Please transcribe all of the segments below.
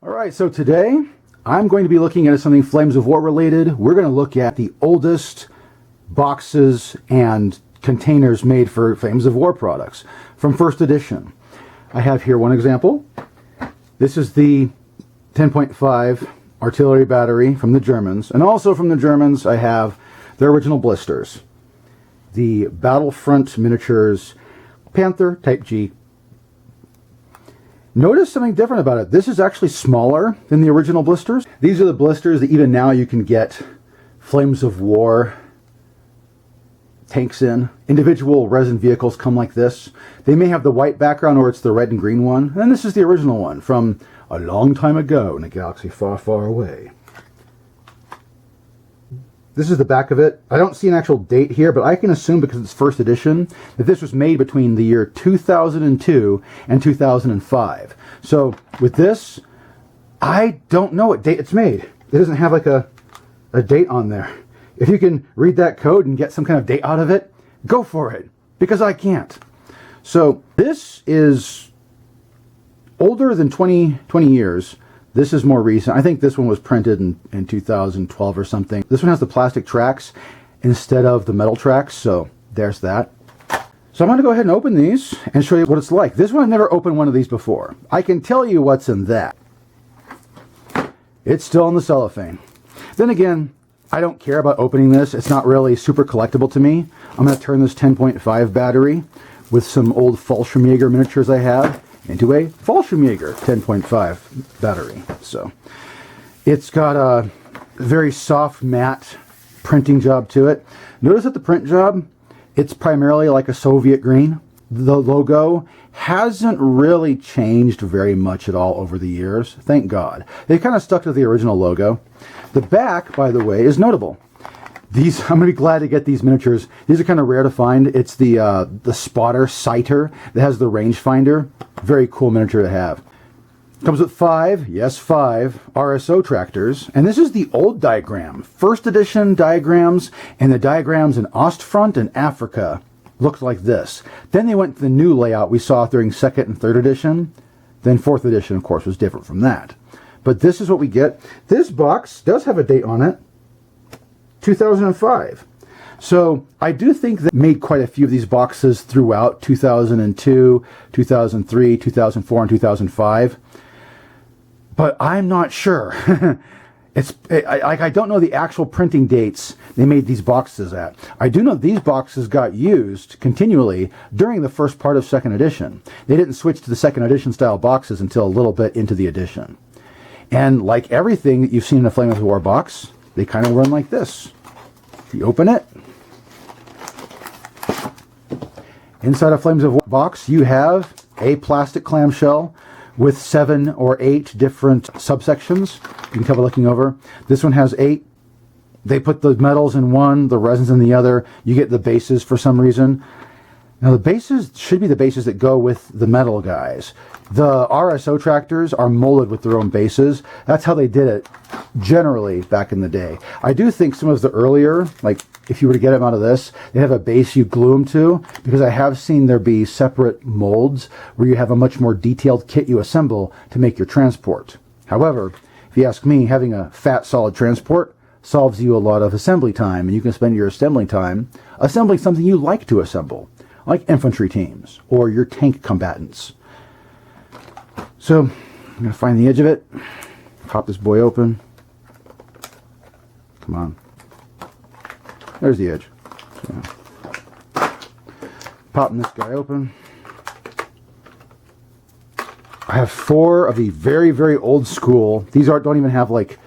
Alright, so today I'm going to be looking at something Flames of War related. We're going to look at the oldest boxes and containers made for Flames of War products from first edition. I have here one example. This is the 10.5 artillery battery from the Germans, and also from the Germans I have their original blisters. The Battlefront Miniatures Panther Type G. Notice something different about it. This is actually smaller than the original blisters. These are the blisters that even now you can get Flames of War tanks in. Individual resin vehicles come like this. They may have the white background or it's the red and green one. And this is the original one from a long time ago in a galaxy far, far away. This is the back of it. I don't see an actual date here, but I can assume because it's first edition that this was made between the year 2002 and 2005. So with this, I don't know what date it's made. It doesn't have like a date on there. If you can read that code and get some kind of date out of it, go for it, because I can't. So this is older than 20 years. This is more recent. I think this one was printed in 2012 or something. This one has the plastic tracks instead of the metal tracks, so there's that. So I'm going to go ahead and open these and show you what it's like. This one, I've never opened one of these before. I can tell you what's in that. It's still in the cellophane. Then again, I don't care about opening this. It's not really super collectible to me. I'm going to turn this 10.5 battery with some old Fallschirmjäger miniatures I have into a Fallschirmjäger 10.5 battery. So it's got a very soft matte printing job to it. Notice that the print job, it's primarily like a Soviet green. The logo hasn't really changed very much at all over the years, thank God. They kind of stuck to the original logo. The back, by the way, is notable. These, I'm going to be glad to get these miniatures. These are kind of rare to find. It's the spotter sighter that has the rangefinder. Very cool miniature to have. Comes with five RSO tractors. And this is the old diagram. First edition diagrams, and the diagrams in Ostfront and Africa looked like this. Then they went to the new layout we saw during second and third edition. Then fourth edition, of course, was different from that. But this is what we get. This box does have a date on it. 2005. So I do think they made quite a few of these boxes throughout 2002, 2003, 2004, and 2005. But I'm not sure. I don't know the actual printing dates they made these boxes at. I do know these boxes got used continually during the first part of second edition. They didn't switch to the second edition style boxes until a little bit into the edition. And like everything that you've seen in a Flames of War box, they kind of run like this. You open it. Inside a Flames of War box, you have a plastic clamshell with 7 or 8 different subsections. You can tell by looking over. This one has 8. They put the metals in one, the resins in the other. You get the bases for some reason. Now the bases should be the bases that go with the metal guys. The RSO tractors are molded with their own bases. That's how they did it generally back in the day. I do think some of the earlier, like if you were to get them out of this, they have a base you glue them to, because I have seen there be separate molds where you have a much more detailed kit you assemble to make your transport. However, if you ask me, having a fat solid transport solves you a lot of assembly time, and you can spend your assembly time assembling something you like to assemble, like infantry teams or your tank combatants. So I'm going to find the edge of it, pop this boy open. Come on. There's the edge. So, popping this guy open. I have 4 of the very, very old school. These don't even have like,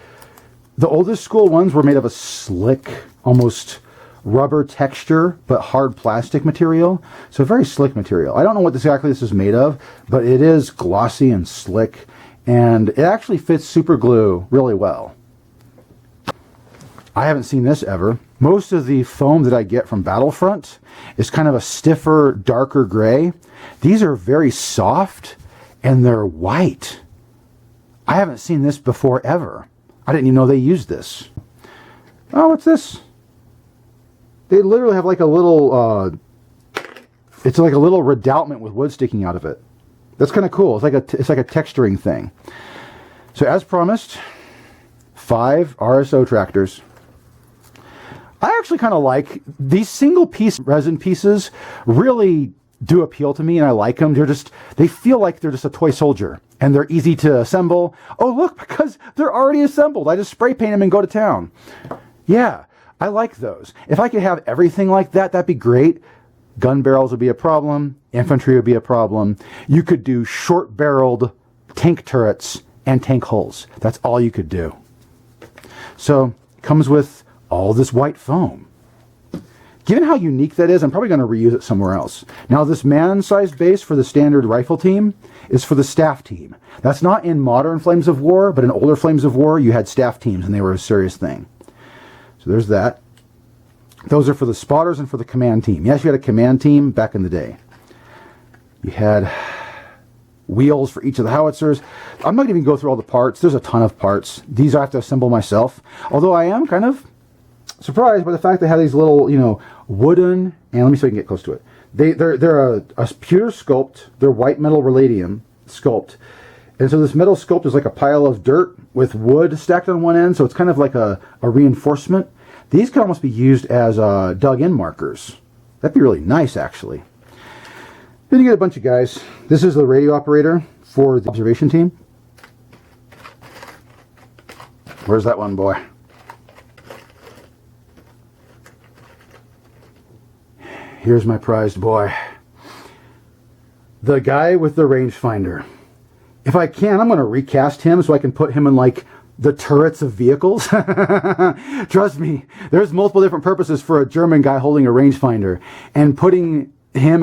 the oldest school ones were made of a slick, almost rubber texture, but hard plastic material. So very slick material. I don't know what exactly this is made of, but it is glossy and slick, and it actually fits super glue really well. I haven't seen this ever. Most of the foam that I get from Battlefront is kind of a stiffer, darker gray. These are very soft, and they're white. I haven't seen this before ever. I didn't even know they used this. Oh, what's this? They literally have like a little, it's like a little redoutment with wood sticking out of it. That's kind of cool. It's like a texturing thing. So as promised, 5 RSO tractors. I actually kind of like these single piece resin pieces, really do appeal to me, and I like them. They feel like they're just a toy soldier, and they're easy to assemble. Oh look, because they're already assembled. I just spray paint them and go to town. Yeah, I like those. If I could have everything like that, that'd be great. Gun barrels would be a problem. Infantry would be a problem. You could do short-barreled tank turrets and tank hulls. That's all you could do. So, it comes with all this white foam. Given how unique that is, I'm probably going to reuse it somewhere else. Now, this man-sized base for the standard rifle team is for the staff team. That's not in modern Flames of War, but in older Flames of War, you had staff teams, and they were a serious thing. So there's that. Those are for the spotters and for the command team. Yes, you had a command team back in the day. You had wheels for each of the howitzers. I'm not even going to go through all the parts. There's a ton of parts. These I have to assemble myself. Although I am kind of surprised by the fact they have these little, wooden, and let me see if I can get close to it. They're a pewter sculpt. They're white metal palladium sculpt. And so this metal sculpt is like a pile of dirt with wood stacked on one end, so it's kind of like a reinforcement. These could almost be used as dug-in markers. That'd be really nice, actually. Then you get a bunch of guys. This is the radio operator for the observation team. Where's that one, boy? Here's my prized boy. The guy with the rangefinder. If I can, I'm going to recast him so I can put him in, like, the turrets of vehicles. Trust me, there's multiple different purposes for a German guy holding a rangefinder, and putting him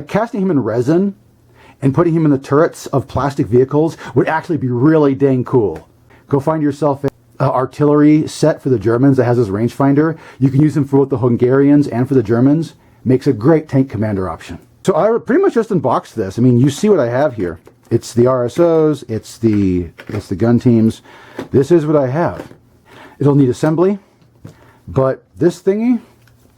casting him in resin and putting him in the turrets of plastic vehicles would actually be really dang cool. Go find yourself an artillery set for the Germans that has this rangefinder. You can use them for both the Hungarians and for the Germans. Makes a great tank commander option. So I pretty much just unboxed this. I mean, you see what I have here. It's the RSOs, it's the gun teams. This is what I have. It'll need assembly, but this thingy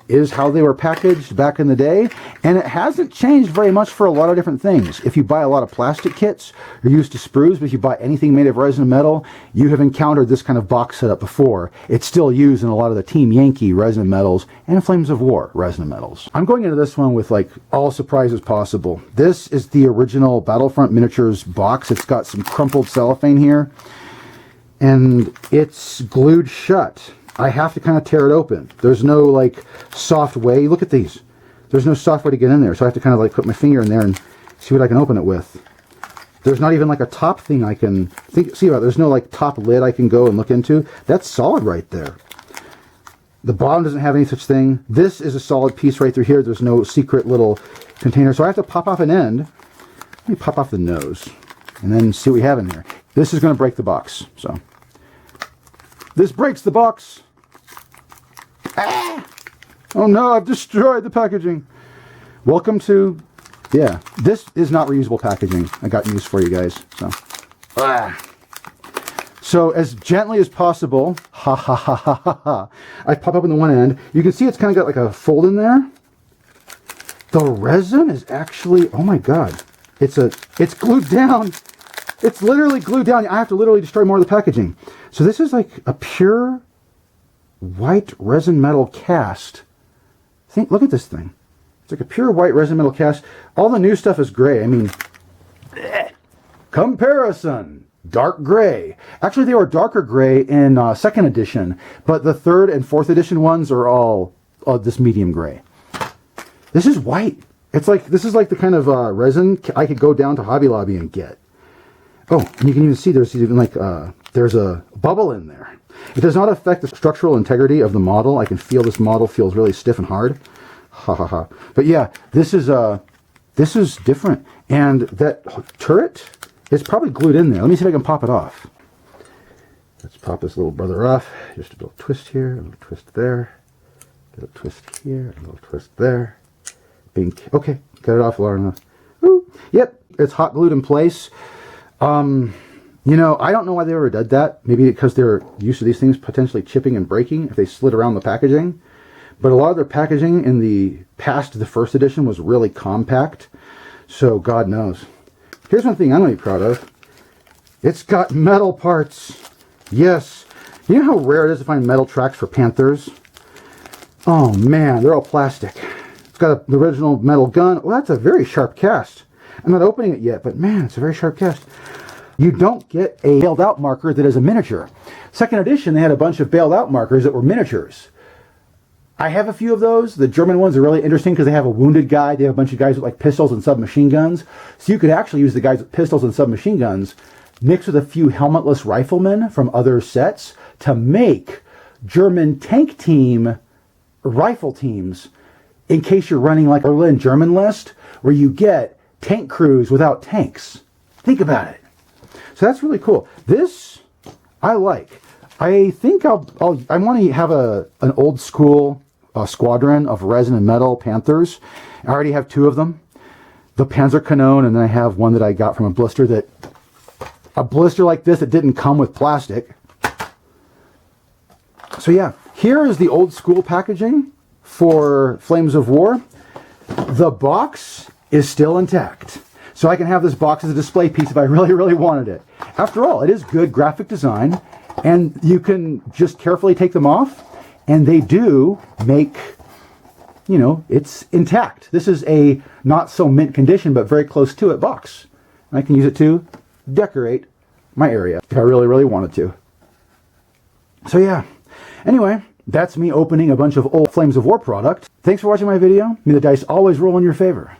is how they were packaged back in the day, and it hasn't changed very much for a lot of different things. If you buy a lot of plastic kits, you're used to sprues, but if you buy anything made of resin and metal, you have encountered this kind of box setup before. It's still used in a lot of the Team Yankee resin and metals and Flames of War resin and metals. I'm going into this one with like all surprises possible. This is the original Battlefront Miniatures box. It's got some crumpled cellophane here, and it's glued shut. I have to kind of tear it open. There's no like soft way. Look at these. There's no soft way to get in there, so I have to kind of like put my finger in there and see what I can open it with. There's not even like a top thing I can see about. There's no like top lid I can go and look into. That's solid right there. The bottom doesn't have any such thing. This is a solid piece right through here. There's no secret little container, so I have to pop off an end. Let me pop off the nose and then see what we have in here. This is going to break the box, so. This breaks the box. Ah! Oh no, I've destroyed the packaging. Welcome to, yeah, this is not reusable packaging. I got news for you guys. So as gently as possible, ha ha ha ha ha ha, I pop up on the one end. You can see it's kind of got like a fold in there. The resin is actually, oh my god, it's glued down. It's literally glued down. I have to literally destroy more of the packaging. So this is like a pure white resin metal cast. Look at this thing. It's like a pure white resin metal cast. All the new stuff is gray. I mean, comparison. Dark gray. Actually, they were darker gray in 2nd edition, but the 3rd and 4th edition ones are all this medium gray. This is white. It's like, this is like the kind of resin I could go down to Hobby Lobby and get. Oh, and you can even see there's even like, there's a bubble in there. It does not affect the structural integrity of the model. I can feel this model feels really stiff and hard. Ha ha ha. But yeah, this is different. And that turret is probably glued in there. Let me see if I can pop it off. Let's pop this little brother off. Just a little twist here, a little twist there, a little twist here, a little twist there. Bink. Okay, got it off long enough. Ooh. Yep, it's hot glued in place. You know, I don't know why they ever did that. Maybe because they're used to these things potentially chipping and breaking if they slid around the packaging. But a lot of their packaging in the past, the 1st edition, was really compact. So God knows. Here's one thing I'm going to be proud of. It's got metal parts. Yes. You know how rare it is to find metal tracks for Panthers? Oh man, they're all plastic. It's got the original metal gun. Well, that's a very sharp cast. I'm not opening it yet, but man, it's a very sharp cast. You don't get a bailed out marker that is a miniature. Second edition, they had a bunch of bailed out markers that were miniatures. I have a few of those. The German ones are really interesting because they have a wounded guy. They have a bunch of guys with like pistols and submachine guns. So you could actually use the guys with pistols and submachine guns mixed with a few helmetless riflemen from other sets to make German tank team rifle teams in case you're running like a Berlin German list where you get tank crews without tanks. Think about it. So that's really cool. This I like. I think I want to have an old school squadron of resin and metal Panthers. I already have two of them. The Panzerkanone, and then I have one that I got from a blister like this that didn't come with plastic. So yeah, here is the old school packaging for Flames of War. The box is still intact. So I can have this box as a display piece if I really, really wanted it. After all, it is good graphic design, and you can just carefully take them off, and they do make, you know, it's intact. This is a not so mint condition, but very close to it box. And I can use it to decorate my area if I really, really wanted to. So yeah, anyway, that's me opening a bunch of old Flames of War product. Thanks for watching my video. May the dice always roll in your favor.